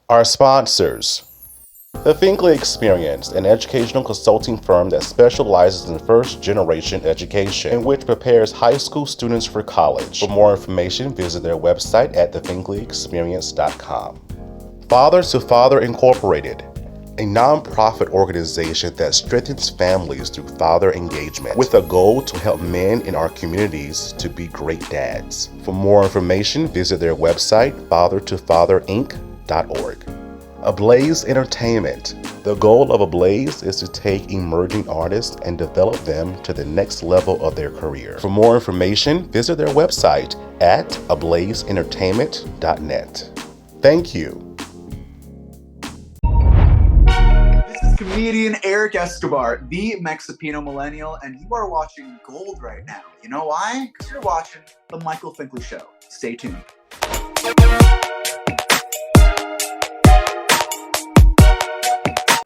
Our sponsors. The Finkley Experience, an educational consulting firm that specializes in first-generation education, in which prepares high school students for college. For more information, visit their website at thefinkleyexperience.com. Father to Father Incorporated, a nonprofit organization that strengthens families through father engagement, with a goal to help men in our communities to be great dads. For more information, visit their website, fathertofatherinc.org. ABLAZE Entertainment. The goal of ABLAZE is to take emerging artists and develop them to the next level of their career. For more information, visit their website at ablazeentertainment.net. Thank you. This is comedian Eric Escobar, the Mexipino millennial, and you are watching Gold right now. You know why? Because you're watching The Michael Finkley Show. Stay tuned.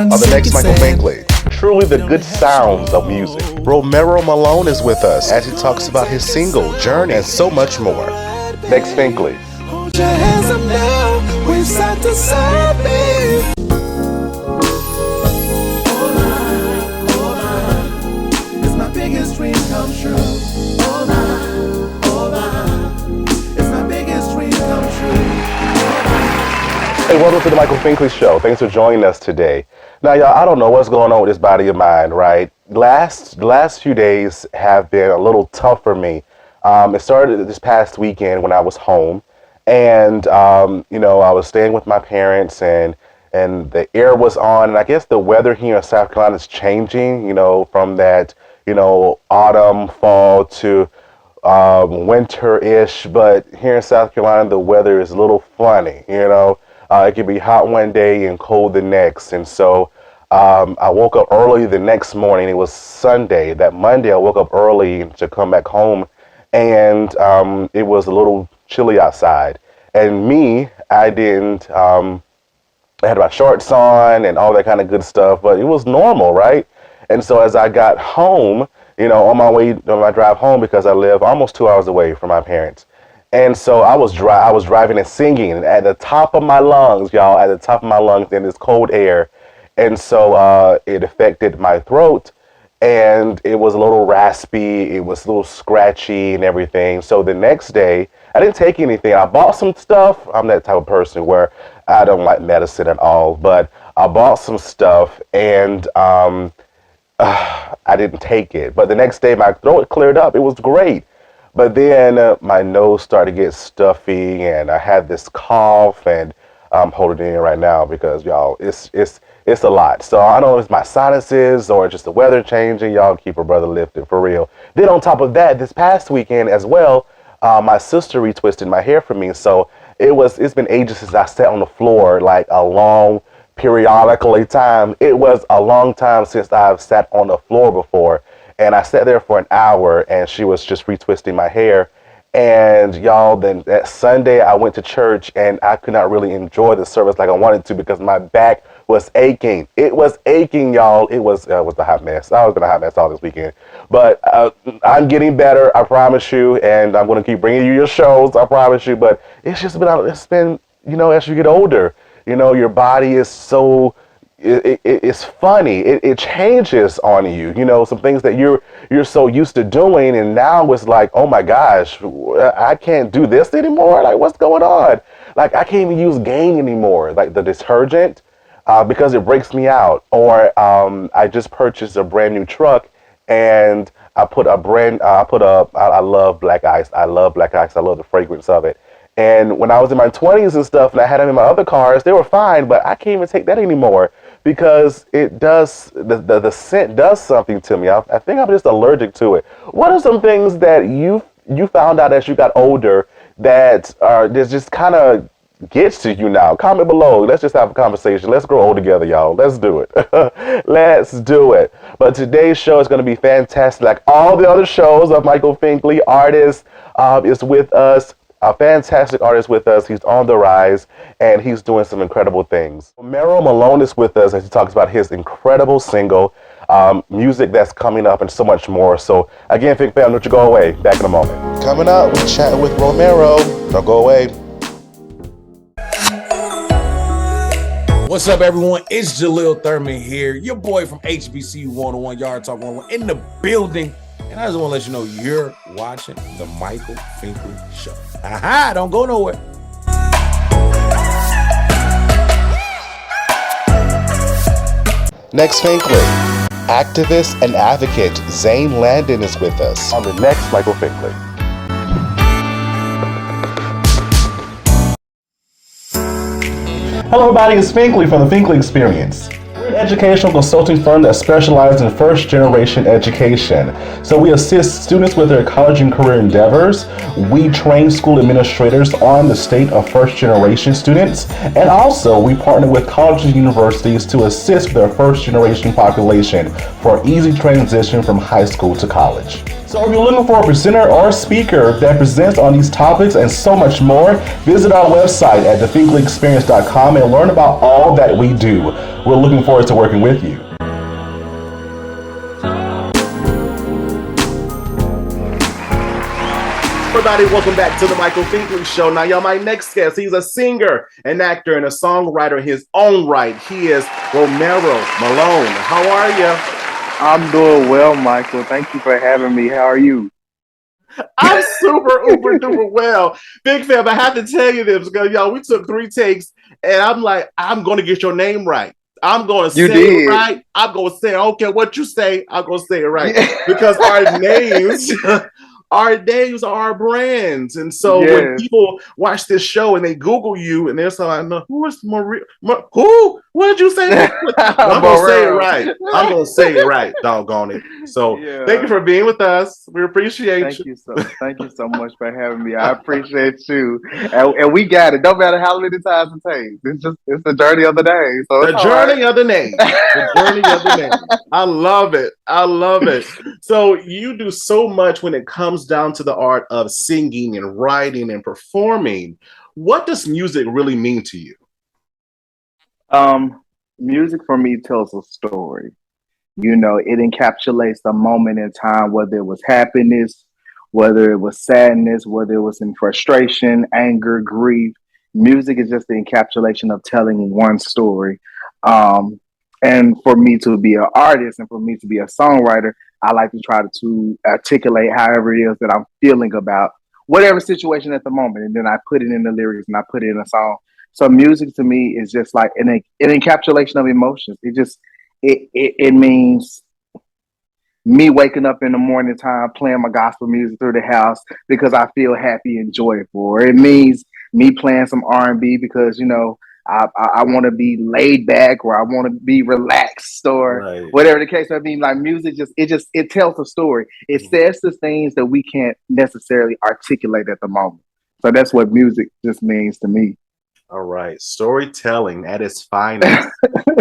On the next Michael Finkley, truly the good sounds of music. Romero Malone is with us as he talks about his single, Journey, and so much more. Next Finkley. Hold your hands up now, we're side to side, babe. Hold on, it's my biggest dream come true. Hold on, it's my biggest dream come true. Hey, welcome to the Michael Finkley Show. Thanks for joining us today. Now, y'all, I don't know what's going on with this body of mine, right? The last few days have been a little tough for me. It started this past weekend when I was home, and I was staying with my parents, and the air was on, and I guess the weather here in South Carolina is changing, from that, autumn, fall to winter-ish, but here in South Carolina, the weather is a little funny, It could be hot one day and cold the next. And so I woke up early the next morning. It was Sunday. That Monday, I woke up early to come back home, and it was a little chilly outside. And I didn't, I had my shorts on and all that kind of good stuff, but it was normal, right? And so as I got home, on my drive home, because I live almost 2 hours away from my parents. And so I was driving and singing at the top of my lungs, y'all, at the top of my lungs in this cold air. And so it affected my throat, and it was a little raspy, it was a little scratchy and everything. So the next day, I didn't take anything. I bought some stuff. I'm that type of person where I don't like medicine at all, but I bought some stuff, and I didn't take it. But the next day, my throat cleared up. It was great. But then my nose started to get stuffy, and I had this cough, and I'm holding it in right now because, y'all, it's a lot. So I don't know if it's my sinuses or just the weather changing. Y'all keep a brother lifted for real. Then on top of that, this past weekend as well, my sister retwisted my hair for me. So it's been ages since I sat on the floor, like a long periodically time. It was a long time since I've sat on the floor before. And I sat there for an hour, and she was just retwisting my hair. And y'all, then that Sunday I went to church, and I could not really enjoy the service like I wanted to because my back was aching. It was aching, y'all. It was a hot mess. I was in a hot mess all this weekend. But I'm getting better, I promise you. And I'm going to keep bringing you your shows, I promise you. But it's been, as you get older, your body is so... It's funny. It changes on you. Some things that you're so used to doing, and now it's like, oh my gosh, I can't do this anymore. Like, what's going on? Like, I can't even use Gain anymore, like the detergent, because it breaks me out. Or I just purchased a brand new truck, and I love black ice. I love black ice. I love the fragrance of it. And when I was in my 20s and stuff, and I had them in my other cars, they were fine, but I can't even take that anymore because it does, the scent does something to me. I think I'm just allergic to it. What are some things that you found out as you got older that just kind of gets to you now? Comment below. Let's just have a conversation. Let's grow old together, y'all. Let's do it. Let's do it. But today's show is going to be fantastic. Like all the other shows of Michael Finkley, artist is with us. A fantastic artist with us. He's on the rise, and he's doing some incredible things. Romero Malone is with us as he talks about his incredible single, music that's coming up, and so much more. So again, Fink fam, don't you go away. Back in a moment. Coming up, we chat with Romero. Don't go away. What's up, everyone? It's Jaleel Thurman here, your boy from HBCU 101 Yard Talk 101 in the building. And I just want to let you know you're watching the Michael Finkley Show. Aha, don't go nowhere. Next Finkley, activist and advocate Zane Landon is with us on the next Michael Finkley. Hello everybody, it's Finkley from the Finkley Experience. We're an educational consulting firm that specializes in first generation education. So we assist students with their college and career endeavors. We train school administrators on the state of first generation students. And also we partner with colleges and universities to assist with their first generation population for easy transition from high school to college. So if you're looking for a presenter or a speaker that presents on these topics and so much more, visit our website at thefinkleyexperience.com and learn about all that we do. We're looking forward to working with you. Everybody, welcome back to the Michael Finkley Show. Now, y'all, my next guest, he's a singer, an actor, and a songwriter in his own right. He is Romero Malone. How are you? I'm doing well, Michael. Thank you for having me. How are you? I'm super, uber, duper well. Big fam, I have to tell you this because, y'all, we took 3 takes, and I'm like, I'm going to get your name right. I'm going to say it right. I'm going to say, I don't care what you say, I'm going to say it right. Because our names... Our names are our brands. And so when people watch this show and they Google you and they're like, who is Maria? Who? What did you say? I'm going to say it right. I'm going to say it right. Doggone it. So thank you for being with us. We appreciate you. Thank you so much for having me. I appreciate you. And we got it. Don't matter how many times it takes. It's the journey of the day. So the journey of the name. The journey of the name. I love it. I love it. So you do so much when it comes down to the art of singing and writing and performing. What does music really mean to you? Music for me tells a story. You know, it encapsulates a moment in time, whether it was happiness, whether it was sadness, whether it was in frustration, anger, grief. Music is just the encapsulation of telling one story. And for me to be an artist and for me to be a songwriter, I like to try to articulate however it is that I'm feeling about whatever situation at the moment. And then I put it in the lyrics and I put it in a song. So music to me is just like an encapsulation of emotions. It means me waking up in the morning time, playing my gospel music through the house because I feel happy and joyful. Or it means me playing some R&B because, you know, I want to be laid back or I want to be relaxed or whatever the case may be. Like music it tells a story. It says the things that we can't necessarily articulate at the moment. So that's what music just means to me. All right. Storytelling at its finest,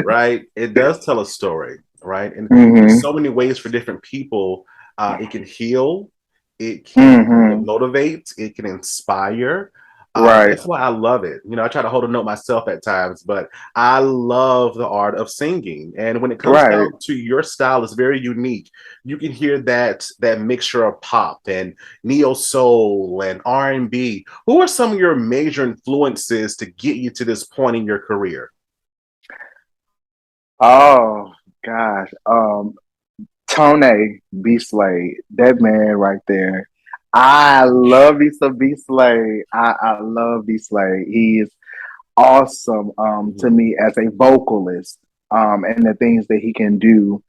right? It does tell a story, right? And there's so many ways for different people. It can heal. It can motivate. It can inspire. That's why I love it. You know, I try to hold a note myself at times, but I love the art of singing. And when it comes down to your style, it's very unique. You can hear that mixture of pop and neo soul and R&B. Who are some of your major influences to get you to this point in your career? Oh gosh, Tone B. Slade, that man right there. I love me some B. Slade. I love B. Slade. He is awesome to me as a vocalist. And the things that he can do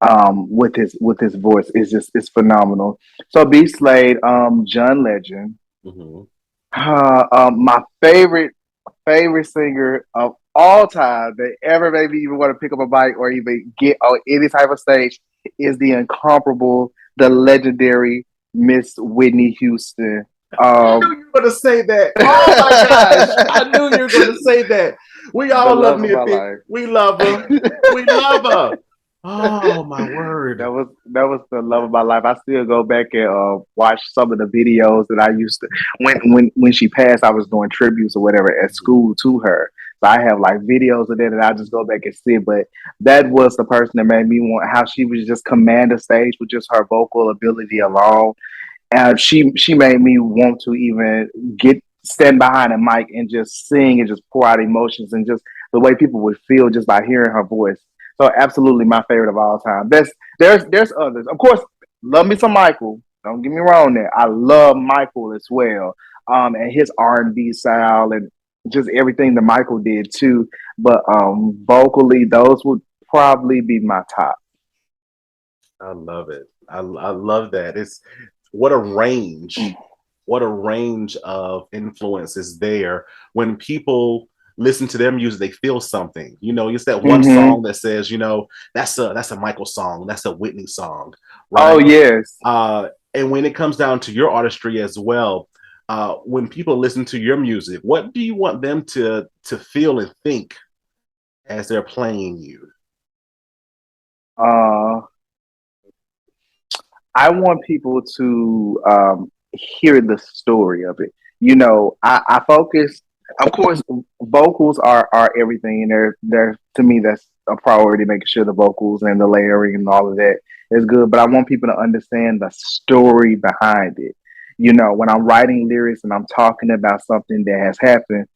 with his voice is phenomenal. So B. Slade, John Legend. My favorite singer of all time that ever made me even want to pick up a mic or even get on any type of stage is the incomparable, the legendary Miss Whitney Houston. I knew you were going to say that. Oh my gosh. I knew you were going to say that. We all love Nippy. We love her. We love her. Oh my word. That was the love of my life. I still go back and watch some of the videos that I used to when she passed, I was doing tributes or whatever at school to her. So I have like videos of that and I just go back and see. But that was the person that made me want how she was just command the stage with just her vocal ability alone. And she made me want to even stand behind a mic and just sing and just pour out emotions and just the way people would feel just by hearing her voice. So absolutely my favorite of all time. There's others. Of course, love me some Michael. Don't get me wrong there. I love Michael as well. And his R&B style and just everything that Michael did too. But vocally, those would probably be my top. I love it. I love that. It's what a range. What a range of influence is there when people listen to their music, they feel something. You know, it's that one song that says, you know, that's a Michael song, that's a Whitney song, right? Oh yes. And when it comes down to your artistry as well, when people listen to your music, what do you want them to feel and think as they're playing you? I want people to hear the story of it. You know, I focus. Of course, vocals are everything, and they're to me that's a priority. Making sure the vocals and the layering and all of that is good. But I want people to understand the story behind it. You know, when I'm writing lyrics and I'm talking about something that has happened,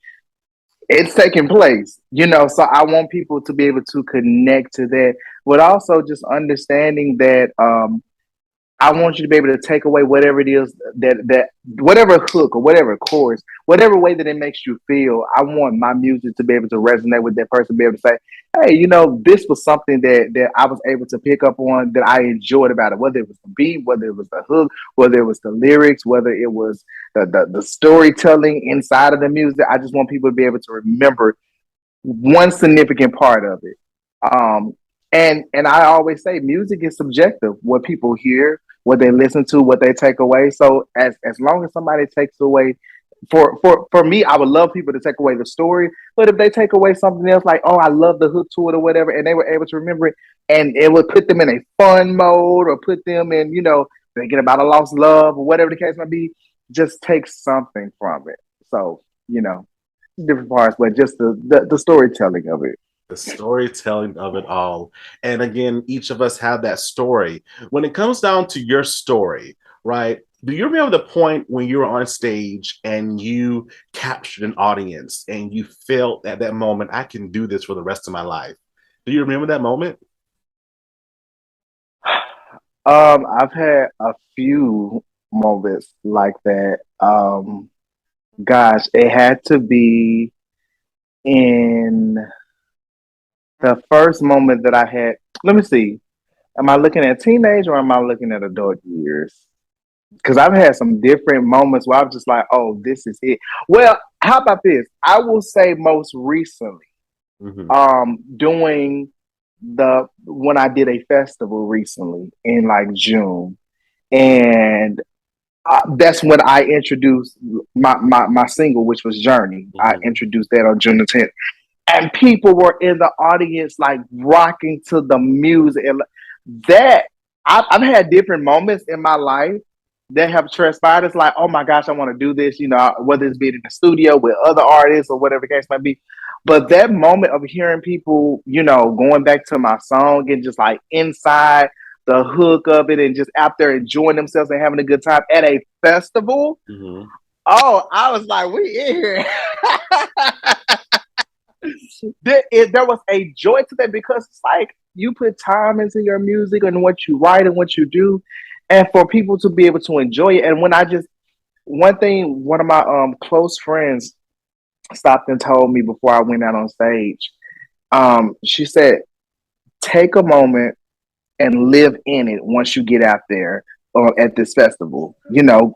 it's taking place. You know, so I want people to be able to connect to that, but also just understanding that. I want you to be able to take away whatever it is that whatever hook or whatever chorus, whatever way that it makes you feel. I want my music to be able to resonate with that person, be able to say, hey, you know, this was something that I was able to pick up on that I enjoyed about it, whether it was the beat, whether it was the hook, whether it was the lyrics, whether it was the storytelling inside of the music. I just want people to be able to remember one significant part of it. And I always say music is subjective. What people hear, what they listen to, what they take away. So as long as somebody takes away, for me, I would love people to take away the story. But if they take away something else, like, oh, I love the hook to it or whatever, and they were able to remember it, and it would put them in a fun mode or put them in, you know, thinking about a lost love or whatever the case might be, just take something from it. So, you know, different parts, but just the storytelling of it. The storytelling of it all. And again, each of us have that story. When it comes down to your story, right? Do you remember the point when you were on stage and you captured an audience and you felt at that moment, I can do this for the rest of my life? Do you remember that moment? I've had a few moments like that. Gosh, it had to be in the first moment that I had. Let me see. Am I looking at teenage or am I looking at adult years? Because I've had some different moments where I'm just like, oh, this is it. Well, how about this? I will say most recently, doing when I did a festival recently in like June. And that's when I introduced my single, which was Journey. I introduced that on June the 10th. And people were in the audience like rocking to the music. And that I've had different moments in my life that have transpired. It's like, oh my gosh, I want to do this, you know, whether it's being in the studio with other artists or whatever the case might be. But that moment of hearing people, you know, going back to my song and just like inside the hook of it and just out there enjoying themselves and having a good time at a festival. Oh, I was like, we in here. There was a joy to that because it's like you put time into your music and what you write and what you do, and for people to be able to enjoy it. And when one of my close friends stopped and told me before I went out on stage, she said, take a moment and live in it once you get out there at this festival, you know.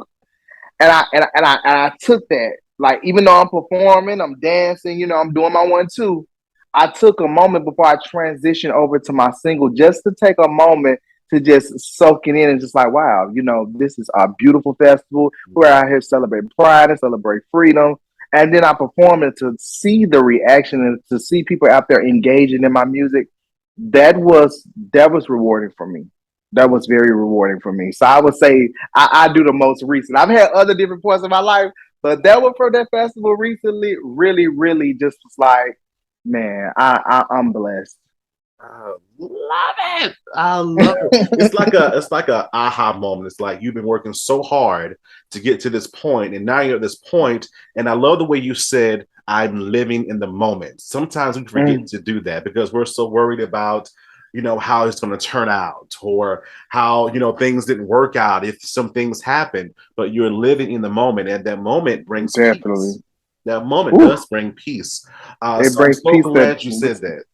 And I took that. Like, even though I'm performing, I'm dancing, you know, I'm doing my 1-2. I took a moment before I transitioned over to my single just to take a moment to just soak it in and just like, wow, you know, this is a beautiful festival. We're out here celebrating pride and celebrate freedom. And then I perform it to see the reaction and to see people out there engaging in my music. That was rewarding for me. That was very rewarding for me. So I would say I do the most recent. I've had other different points in my life, but that one from that festival recently really, really just was like, man, I'm blessed. I love it. I love it. It's like a aha moment. It's like you've been working so hard to get to this point, and now you're at this point. And I love the way you said, I'm living in the moment. Sometimes we forget to do that because we're so worried about, how it's going to turn out, or how, things didn't work out if some things happen, but you're living in the moment, and that moment brings Definitely. peace. That moment does bring peace. It So I'm brings so peace glad you said that.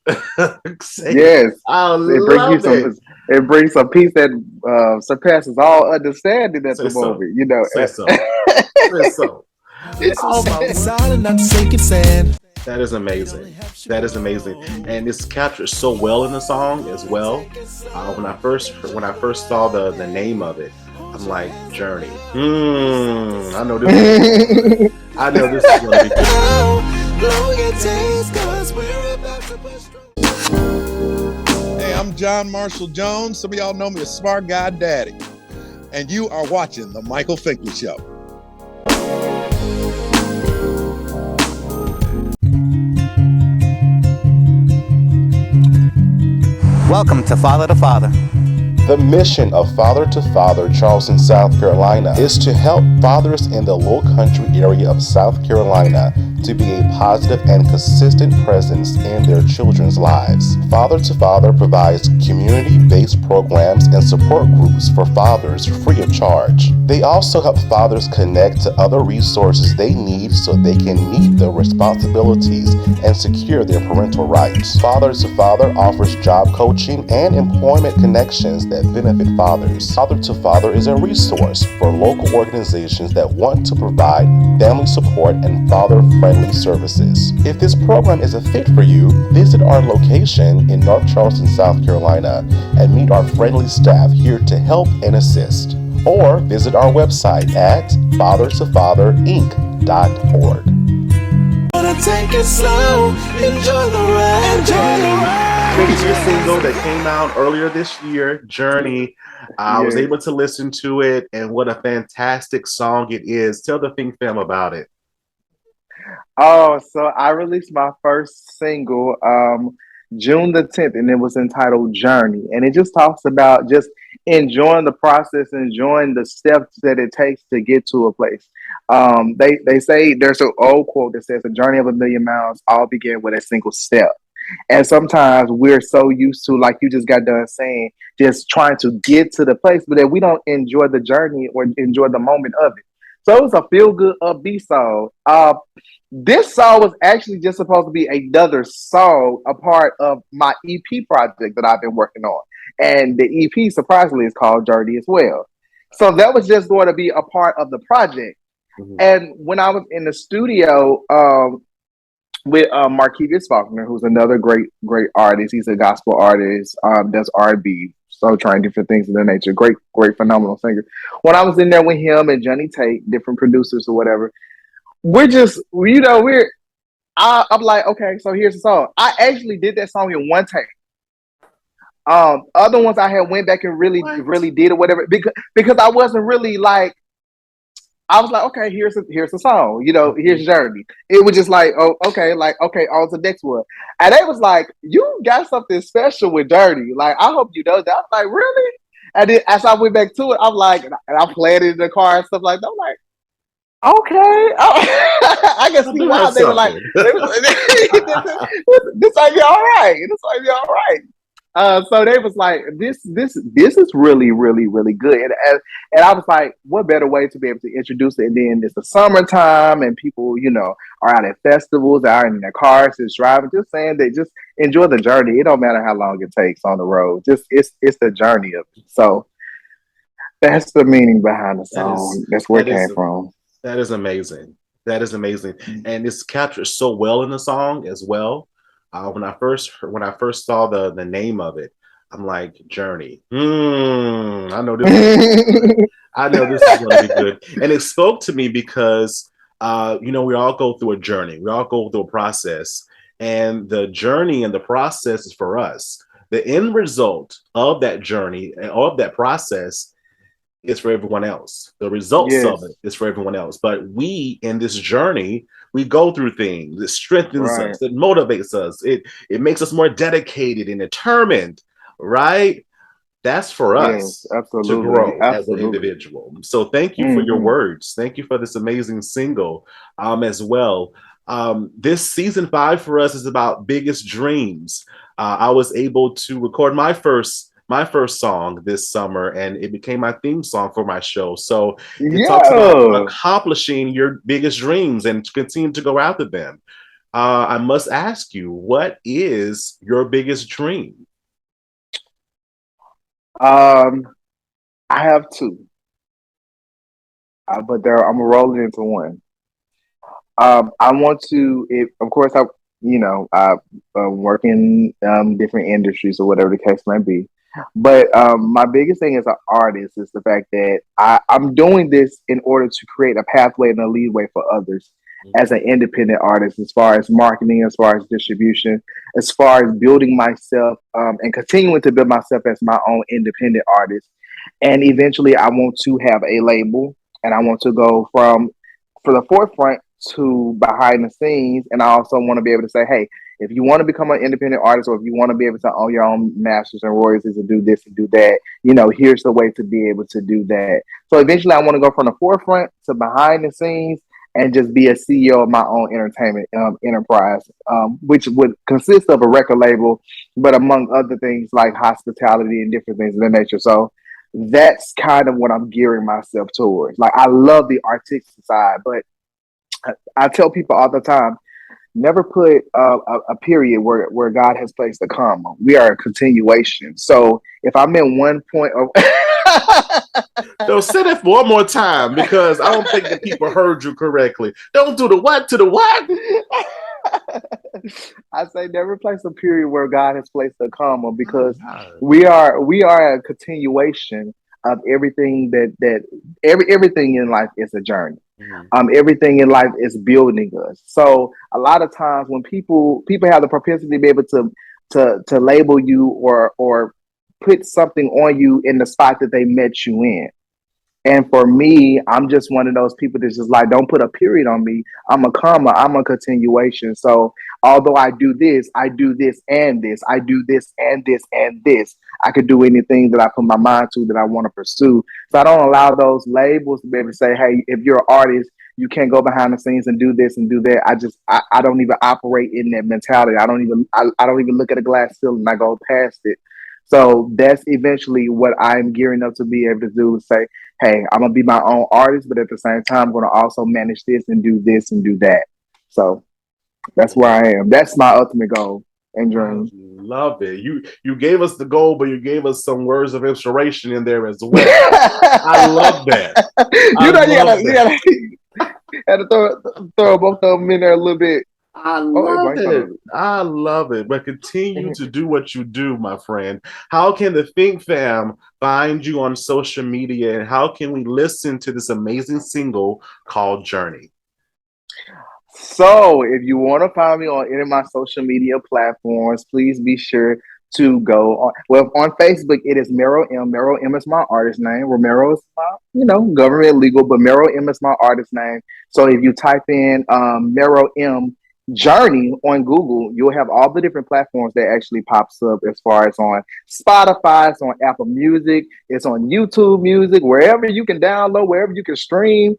yes, I it brings you love it. it brings some peace that surpasses all understanding at Say the so. moment, you know. Say so. Say so. Oh my! Solid, not sinking sand. That is amazing. That is amazing, and it's captured so well in the song as well. When I first saw the name of it, I'm like, Journey. I know this. I know this is gonna be good. Long it takes, 'cause we're about to push through. Hey, I'm John Marshall Jones. Some of y'all know me as Smart Guy Daddy. And you are watching The Michael Finkley Show. Welcome to Father to Father. The mission of Father to Father Charleston, South Carolina is to help fathers in the Low Country area of South Carolina to be a positive and consistent presence in their children's lives. Father to Father provides community-based programs and support groups for fathers free of charge. They also help fathers connect to other resources they need so they can meet their responsibilities and secure their parental rights. Father to Father offers job coaching and employment connections that benefit fathers. Father to Father is a resource for local organizations that want to provide family support and father-friendly services. If this program is a fit for you, visit our location in North Charleston, South Carolina, and meet our friendly staff here to help and assist. Or visit our website at fathertofatherinc.org. Take it slow, enjoy the ride, enjoy the ride. Your single that came out earlier this year, Journey. I was able to listen to it, and what a fantastic song it is. Tell the Fink fam about it. Oh, so I released my first single June the 10th, and it was entitled Journey. And it just talks about just enjoying the process, enjoying the steps that it takes to get to a place. They say there's an old quote that says, "A journey of a million miles all began with a single step." And sometimes we're so used to, like you just got done saying, just trying to get to the place, but that we don't enjoy the journey or enjoy the moment of it. So it was a feel-good, upbeat song. This song was actually just supposed to be another song, a part of my EP project that I've been working on. And the EP, surprisingly, is called Journey as well. So that was just going to be a part of the project. Mm-hmm. And when I was in the studio with Marquise Faulkner, who's another great artist. He's a gospel artist, does R&B, so trying different things of that nature. Great, phenomenal singer. When I was in there with him and Johnny Tate, different producers or whatever, I'm like, okay, so here's the song. I actually did that song in one take. Other ones I had went back and really did or whatever because I wasn't really like, I was like, okay, here's a song, here's Journey. It was just like, oh, okay, on to the next one. And they was like, you got something special with Journey. Like, I hope you know that. I was like, really? And then as I went back to it, I'm like, and I played it in the car and stuff like that. I'm like, okay. I can see why they were like, this might be all right. This might be all right. So they was like, this is really, really, really good. And I was like, what better way to be able to introduce it? And then it's the summertime and people, are out at festivals, out in their cars, just driving, just saying that just enjoy the journey. It don't matter how long it takes on the road. Just it's the journey of it. So that's the meaning behind the song. That's where it came from. That is amazing. That is amazing. And it's captured so well in the song as well. When I first saw the name of it, I'm like, Journey. I know this. I know this is going to be good, and it spoke to me because we all go through a journey. We all go through a process, and the journey and the process is for us. The end result of that journey and of that process is for everyone else. The results of it is for everyone else. But we, in this journey, we go through things. It strengthens us. It motivates us. It makes us more dedicated and determined, right? That's for us to grow as an individual. So thank you for your words. Thank you for this amazing single as well. This season 5 for us is about biggest dreams. I was able to record my first song this summer, and it became my theme song for my show. So it talks about accomplishing your biggest dreams and continue to go after them. I must ask you, what is your biggest dream? I have two, but I'm rolling into one. I want to, of course, I'm working different industries or whatever the case may be. But my biggest thing as an artist is the fact that I'm doing this in order to create a pathway and a leadway for others as an independent artist, as far as marketing, as far as distribution, as far as building myself and continuing to build myself as my own independent artist. And eventually I want to have a label, and I want to go from the forefront to behind the scenes. And I also want to be able to say, hey, if you want to become an independent artist, or if you want to be able to own your own masters and royalties and do this and do that, here's the way to be able to do that. So eventually I want to go from the forefront to behind the scenes and just be a CEO of my own entertainment enterprise, which would consist of a record label, but among other things like hospitality and different things of that nature. So that's kind of what I'm gearing myself towards. Like, I love the artistic side, but I tell people all the time, never put a period where God has placed a comma. We are a continuation. So if I'm in one point of No, say that one more time, because I don't think the people heard you correctly. Don't do the what to the what? I say never place a period where God has placed a comma, because we are a continuation of everything everything in life is a journey. Everything in life is building us. So a lot of times when people have the propensity to be able to label you or put something on you in the spot that they met you in. And for me, I'm just one of those people that's just like, don't put a period on me. I'm a comma. I'm a continuation. So although I do this and this, I do this and this and this, I could do anything that I put my mind to that I want to pursue. So I don't allow those labels to be able to say, hey, if you're an artist, you can't go behind the scenes and do this and do that. I don't even operate in that mentality. I don't even look at a glass ceiling and I go past it. So that's eventually what I'm gearing up to be able to do, is say, hey, I'm going to be my own artist, but at the same time, I'm going to also manage this and do that. So that's where I am. That's my ultimate goal and dream. Love it. You gave us the goal, but you gave us some words of inspiration in there as well. I love that. You gotta throw both of them in there a little bit. I love it. I love it. But continue to do what you do, my friend. How can the Fink fam find you on social media, and how can we listen to this amazing single called Journey? So if you want to find me on any of my social media platforms, please be sure to go on. Well, on Facebook, it is Mero M. Mero M is my artist name. Romero is my, government legal, but Mero M is my artist name. So if you type in Mero M Journey on Google, you'll have all the different platforms that actually pops up, as far as on Spotify, it's on Apple Music, it's on YouTube Music, wherever you can download, wherever you can stream.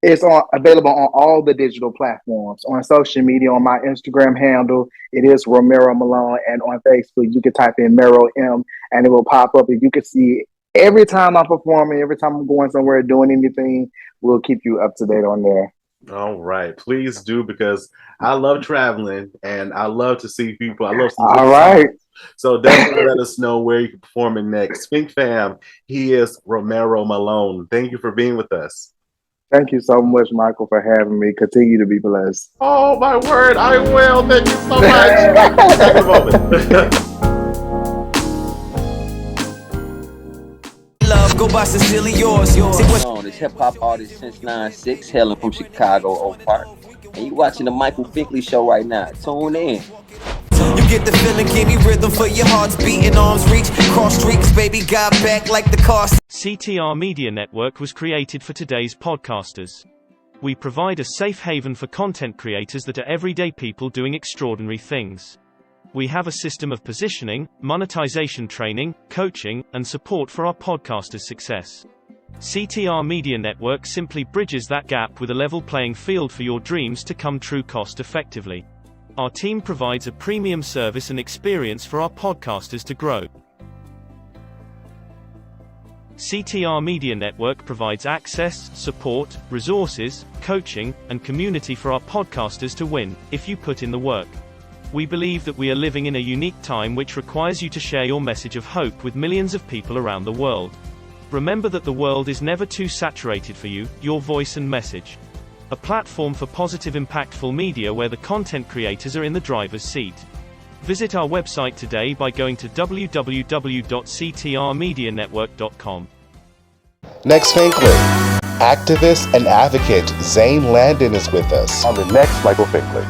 It's available on all the digital platforms. On social media, on my Instagram handle, it is Romero Malone, and on Facebook, you can type in Mero M, and it will pop up, and you can see every time I'm performing, every time I'm going somewhere, doing anything. We'll keep you up to date on there. All right, please do, because I love traveling and I love to see people. I love. All right. So definitely let us know where you can perform next. Fink fam, he is Romero Malone. Thank you for being with us. Thank you so much, Michael, for having me. Continue to be blessed. Oh, my word. I will. Thank you so much. Take a moment. Love, go by sincerely yours. This hip-hop artist since 9'6", hailing from Chicago, Oak Park. And you watching the Michael Finkley Show right now. Tune in. You get the feeling, give me rhythm for your heart's beating, arms reach, cross streets, baby, got back like the car. CTR Media Network was created for today's podcasters. We provide a safe haven for content creators that are everyday people doing extraordinary things. We have a system of positioning, monetization training, coaching, and support for our podcasters' success. CTR Media Network simply bridges that gap with a level playing field for your dreams to come true cost effectively. Our team provides a premium service and experience for our podcasters to grow. CTR Media Network provides access, support, resources, coaching, and community for our podcasters to win, if you put in the work. We believe that we are living in a unique time which requires you to share your message of hope with millions of people around the world. Remember that the world is never too saturated for you, your voice and message. A platform for positive impactful media where the content creators are in the driver's seat. Visit our website today by going to www.ctrmedianetwork.com. Next, Finkley. Activist and advocate Zane Landon is with us on the next Michael Finkley.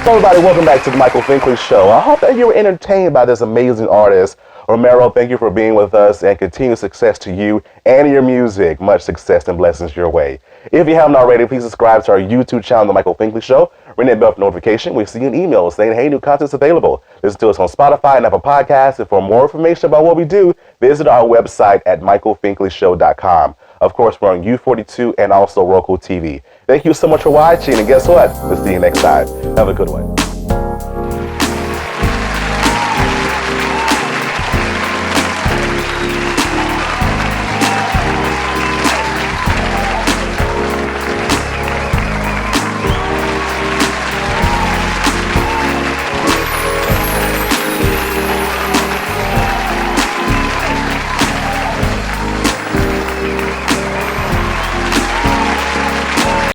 So everybody, welcome back to the Michael Finkley Show. I hope that you were entertained by this amazing artist. Romero, thank you for being with us, and continued success to you and your music. Much success and blessings your way. If you haven't already, please subscribe to our YouTube channel, The Michael Finkley Show. Ring that bell for notification. We see you an email saying, hey, new content's available. Listen to us on Spotify and Apple Podcasts. And for more information about what we do, visit our website at michaelfinkley.show.com. Of course, we're on U42 and also RokuTV. Thank you so much for watching, and guess what? We'll see you next time. Have a good one.